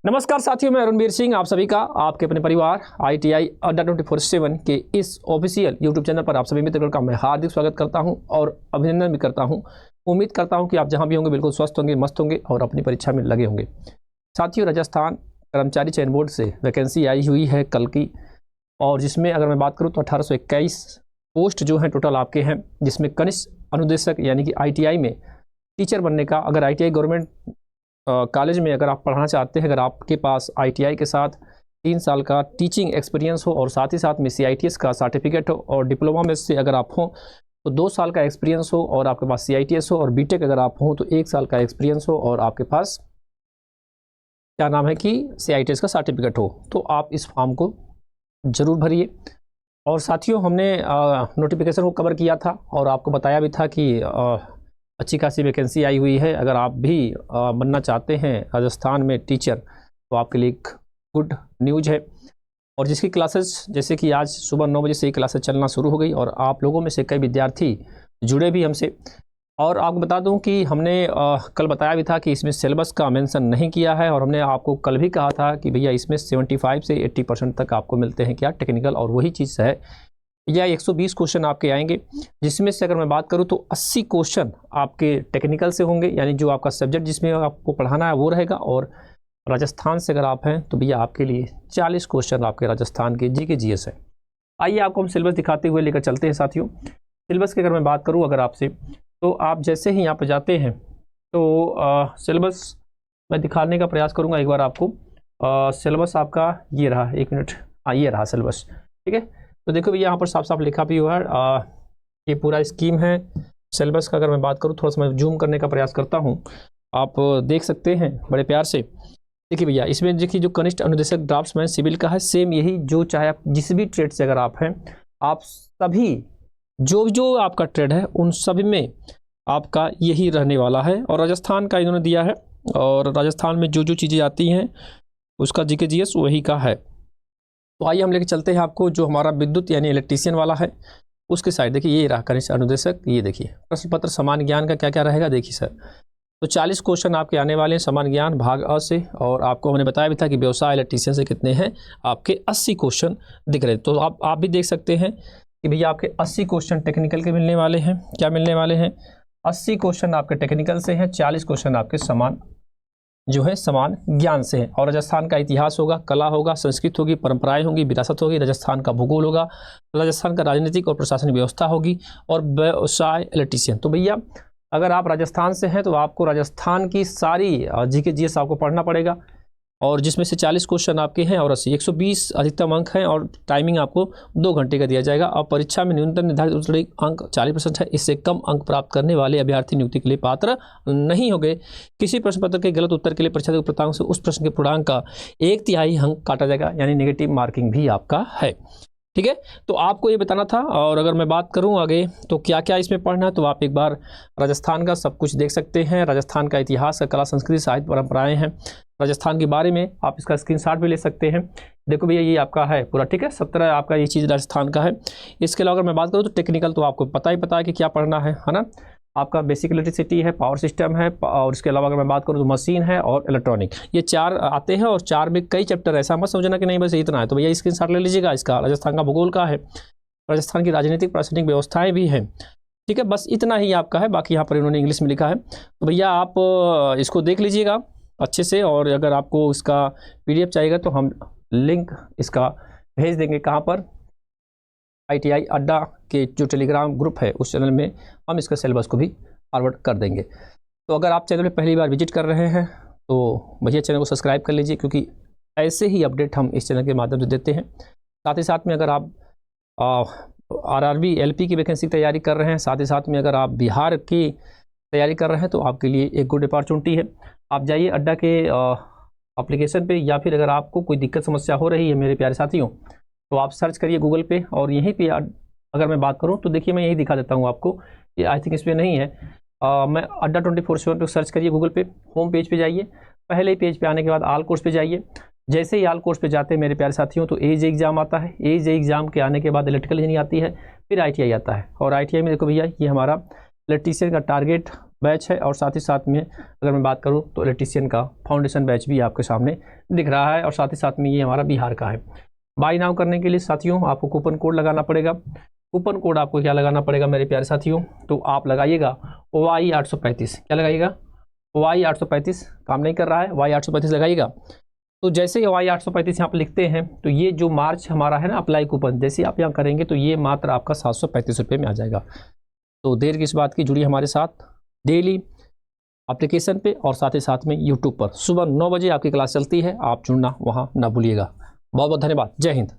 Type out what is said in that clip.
नमस्कार साथियों, मैं अरुणवीर सिंह आप सभी का आपके अपने परिवार ITI अड्डा 24/7 के इस ऑफिशियल यूट्यूब चैनल पर आप सभी मित्रों का मैं हार्दिक स्वागत करता हूं और अभिनंदन भी करता हूं। उम्मीद करता हूं कि आप जहां भी होंगे बिल्कुल स्वस्थ होंगे, मस्त होंगे और अपनी परीक्षा में लगे होंगे। साथियों, राजस्थान कर्मचारी चयन बोर्ड से वैकेंसी आई हुई है कल की, और जिसमें अगर मैं बात करूँ तो 1821 पोस्ट जो हैं टोटल आपके हैं, जिसमें कनिष्ठ अनुदेशक यानी कि ITI में टीचर बनने का, अगर ITI गवर्नमेंट कॉलेज में अगर आप पढ़ना चाहते हैं, अगर आपके पास ITI के साथ 3 साल का टीचिंग एक्सपीरियंस हो और साथ ही साथ में CITS का सर्टिफिकेट हो, और डिप्लोमा में से अगर आप हों तो 2 साल का एक्सपीरियंस हो, और आपके पास CITS हो, और बीटेक अगर आप हों तो 1 साल का एक्सपीरियंस हो, और आपके पास क्या नाम है कि CITS का सर्टिफिकेट हो, तो आप इस फॉर्म को ज़रूर भरिए। और साथियों, हमने नोटिफिकेशन को कवर किया था और आपको बताया भी था कि अच्छी खासी वैकेंसी आई हुई है। अगर आप भी बनना चाहते हैं राजस्थान में टीचर, तो आपके लिए एक गुड न्यूज है। और जिसकी क्लासेस जैसे कि आज सुबह 9 बजे से ही क्लासेस चलना शुरू हो गई, और आप लोगों में से कई विद्यार्थी जुड़े भी हमसे। और आपको बता दूं कि हमने कल बताया भी था कि इसमें सिलेबस का मेंशन नहीं किया है, और हमने आपको कल भी कहा था कि भैया इसमें 75 से 80% तक आपको मिलते हैं क्या टेक्निकल, और वही चीज़ है। या 120 क्वेश्चन आपके आएंगे, जिसमें से अगर मैं बात करूं तो 80 क्वेश्चन आपके टेक्निकल से होंगे, यानी जो आपका सब्जेक्ट जिसमें आपको पढ़ाना है वो रहेगा। और राजस्थान से अगर आप हैं तो भैया आपके लिए 40 क्वेश्चन आपके राजस्थान के GK GS है। आइए आपको हम सिलेबस दिखाते हुए लेकर चलते हैं। साथियों, सिलेबस की अगर मैं बात करूँ अगर आपसे, तो आप जैसे ही यहाँ पर जाते हैं तो सिलेबस मैं दिखाने का प्रयास करूँगा एक बार आपको। सिलेबस आपका ये रहा, 1 मिनट, ये रहा सिलेबस, ठीक है। तो देखो भैया यहाँ पर साफ साफ लिखा भी हुआ है, ये पूरा स्कीम है सिलेबस का। अगर मैं बात करूँ, थोड़ा सा मैं जूम करने का प्रयास करता हूँ, आप देख सकते हैं बड़े प्यार से। देखिए भैया, इसमें देखिए जो कनिष्ठ अनुदेशक ड्राफ्ट्समैन सिविल का है, सेम यही जो चाहे आप जिस भी ट्रेड से अगर आप हैं, आप सभी जो आपका ट्रेड है उन सभी में आपका यही रहने वाला है। और राजस्थान का इन्होंने दिया है, और राजस्थान में जो चीज़ें आती हैं उसका GK GS वही का है। तो आइए हम लेके चलते हैं आपको जो हमारा विद्युत यानी इलेक्ट्रीशियन वाला है उसके साइड। देखिए ये रहा कनिष्ठ अनुदेशक, ये देखिए प्रश्न पत्र समान ज्ञान का क्या क्या रहेगा। देखिए सर, तो 40 क्वेश्चन आपके आने वाले हैं समान ज्ञान भाग अ से, और आपको हमने बताया भी था कि व्यवसाय इलेक्ट्रीशियन से कितने हैं, आपके 80 क्वेश्चन दिख रहे हैं। तो आप भी देख सकते हैं कि भैया आपके 80 क्वेश्चन टेक्निकल के मिलने वाले हैं। क्या मिलने वाले हैं? 80 क्वेश्चन आपके टेक्निकल से हैं, 40 क्वेश्चन आपके समान जो है समान ज्ञान से है। और राजस्थान का इतिहास होगा, कला होगा, संस्कृत होगी, परंपराएं होंगी, विरासत होगी, राजस्थान का भूगोल होगा, राजस्थान का राजनीतिक और प्रशासनिक व्यवस्था होगी, और व्यवसाय इलेक्ट्रीशियन। तो भैया अगर आप राजस्थान से हैं तो आपको राजस्थान की सारी GK GS आपको पढ़ना पड़ेगा, और जिसमें से 40 क्वेश्चन आपके हैं और 120 अधिकतम अंक हैं, और टाइमिंग आपको 2 घंटे का दिया जाएगा। और परीक्षा में न्यूनतम निर्धारित अंक 40% है, इससे कम अंक प्राप्त करने वाले अभ्यर्थी नियुक्ति के लिए पात्र नहीं हो गए। किसी प्रश्न पत्र के गलत उत्तर के लिए परीक्षा पूर्णांक से उस प्रश्न के पूर्णांक का 1/3 अंक काटा जाएगा, यानी नेगेटिव मार्किंग भी आपका है, ठीक है। तो आपको ये बताना था। और अगर मैं बात करूं आगे तो क्या क्या इसमें पढ़ना है, तो आप एक बार राजस्थान का सब कुछ देख सकते हैं। राजस्थान का इतिहास, कला, संस्कृति, साहित्य, परंपराएं हैं राजस्थान के बारे में, आप इसका स्क्रीनशॉट भी ले सकते हैं। देखो भैया ये आपका है पूरा, ठीक है, 17 आपका ये चीज़ राजस्थान का है। इसके अलावा अगर मैं बात करूँ तो टेक्निकल तो आपको पता है कि क्या पढ़ना है ना। आपका बेसिक इलेक्ट्रिसिटी है, पावर सिस्टम है, और इसके अलावा अगर मैं बात करूँ तो मशीन है और इलेक्ट्रॉनिक, ये 4 आते हैं। और 4 में कई चैप्टर, ऐसा मत समझना कि नहीं बस इतना है। तो भैया स्क्रीनशॉट ले लीजिएगा। इसका राजस्थान का भूगोल का है, राजस्थान की राजनीतिक प्रशासनिक व्यवस्थाएं भी हैं, ठीक है। बस इतना ही आपका है, बाकी यहाँ पर इन्होंने इंग्लिश में लिखा है। तो भैया आप इसको देख लीजिएगा अच्छे से, और अगर आपको इसका PDF चाहिएगा तो हम लिंक इसका भेज देंगे। कहाँ पर? ITI अड्डा के जो टेलीग्राम ग्रुप है उस चैनल में हम इसका सिलेबस को भी फॉरवर्ड कर देंगे। तो अगर आप चैनल में पहली बार विजिट कर रहे हैं तो भैया चैनल को सब्सक्राइब कर लीजिए, क्योंकि ऐसे ही अपडेट हम इस चैनल के माध्यम से देते हैं। साथ ही साथ में अगर आप RRB LP की वैकेंसी तैयारी कर रहे हैं, साथ ही साथ में अगर आप बिहार की तैयारी कर रहे हैं, तो आपके लिए एक गुड अपॉर्चुनिटी है। आप जाइए अड्डा के एप्लीकेशन पे, या फिर अगर आपको कोई दिक्कत समस्या हो रही है मेरे प्यारे साथियों, तो आप सर्च करिए गूगल पे, और यहीं पे अगर मैं बात करूं तो देखिए मैं यही दिखा देता हूं आपको, ये आई थिंक इस पर नहीं है। मैं अड्डा 24/7 पे सर्च करिए गूगल पे, होम पेज पे जाइए, पहले ही पेज पे आने के बाद ऑल कोर्स पे जाइए। जैसे ही ऑल कोर्स पे जाते हैं मेरे प्यारे साथियों, तो एज एग्जाम आता है। एज एग्जाम के आने के बाद इलेक्ट्रिकल इंजीनियरिंग आती है, फिर ITI आता है। और ITI में देखो भैया ये हमारा इलेक्ट्रीशियन का टारगेट बैच है और साथ ही साथ में अगर मैं बात करूँ तो इलेक्ट्रीशियन का फाउंडेशन बैच भी आपके सामने दिख रहा है और साथ ही साथ में ये हमारा बिहार का है। बाई नाउ करने के लिए साथियों आपको कूपन कोड लगाना पड़ेगा। कूपन कोड आपको क्या लगाना पड़ेगा मेरे प्यारे साथियों, तो आप लगाइएगा Y835। क्या लगाइएगा? Y835। काम नहीं कर रहा है, Y835 लगाइएगा। तो जैसे ही Y835 यहाँ पर लिखते हैं तो ये जो मार्च हमारा है ना अप्लाई कूपन, जैसे आप यहाँ करेंगे तो ये मात्र आपका 735 रुपये में आ जाएगा। तो देर किस बात की, जुड़िए हमारे साथ डेली एप्लीकेशन पे और साथ ही साथ में यूट्यूब पर सुबह 9 बजे आपकी क्लास चलती है, आप जुड़ना वहाँ ना भूलिएगा। बहुत बहुत धन्यवाद। जय हिंद।